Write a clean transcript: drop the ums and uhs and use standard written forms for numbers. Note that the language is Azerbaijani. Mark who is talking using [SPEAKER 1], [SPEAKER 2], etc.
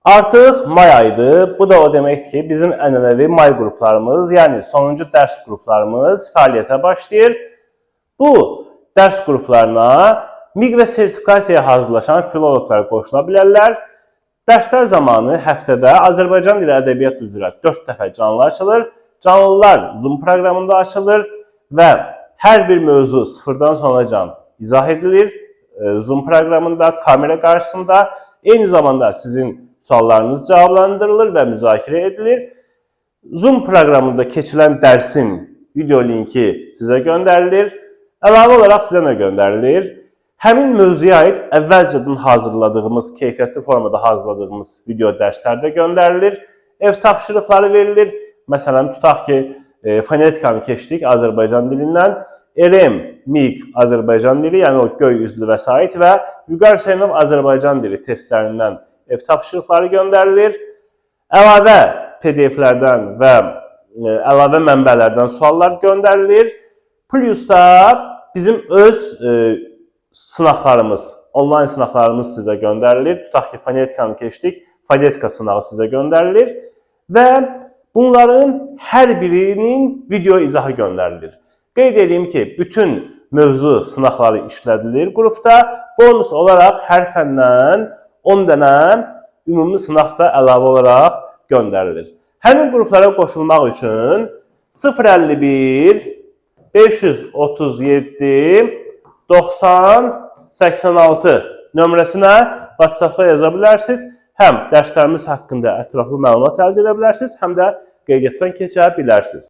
[SPEAKER 1] Artıq may ayıdır. Bu da o deməkdir ki, bizim ənənəvi may qruplarımız, yəni sonuncu dərs qruplarımız fəaliyyətə başlayır. Bu dərs qruplarına MİQ və sertifikasiyaya hazırlaşan filoloqlar qoşula bilərlər. Dərslər zamanı həftədə Azərbaycan dili ədəbiyyat üzrə 4 dəfə canlı açılır. Canlılar Zoom proqramında açılır və hər bir mövzu sıfırdan sonacan izah edilir. Zoom proqramında, kamera qarşısında, eyni zamanda sizin suallarınız cavablandırılır və müzakirə edilir. Zoom proqramında keçilən dərsin video linki sizə göndərilir. Əlavə olaraq sizə nə göndərilir? Həmin mövzuya aid əvvəlcədən hazırladığımız, keyfiyyətli formada hazırladığımız video dərslər də göndərilir. Ev tapşırıqları verilir. Məsələn, tutaq ki, fonetikanı keçdik Azərbaycan dilindən. ERM, MİQ, Azərbaycan dili, yəni o göy üzlü vəsait və Vüqar Hüseynov Azərbaycan dili testlərindən ev tapşırıqları göndərilir. Əlavə PDF-lərdən və əlavə mənbələrdən suallar göndərilir. Plus da bizim öz sınaqlarımız, onlayn sınaqlarımız sizə göndərilir. Tutaq ki, fonetikanı keçdik, fonetika sınağı sizə göndərilir və bunların hər birinin video izahı göndərilir. Qeyd edeyim ki, bütün mövzu sınaqları işlədilir qrupda. Bonus olaraq hər fəndən 10 dənə ümumi sınaqda əlavə olaraq göndərilir. Həmin qruplara qoşulmaq üçün 051 537 90 86 nömrəsinə WhatsApp-da yaza bilərsiniz. Həm dərslərimiz haqqında ətraflı məlumat əldə edə bilərsiniz, həm də qeydiyyatdan keçə bilərsiniz.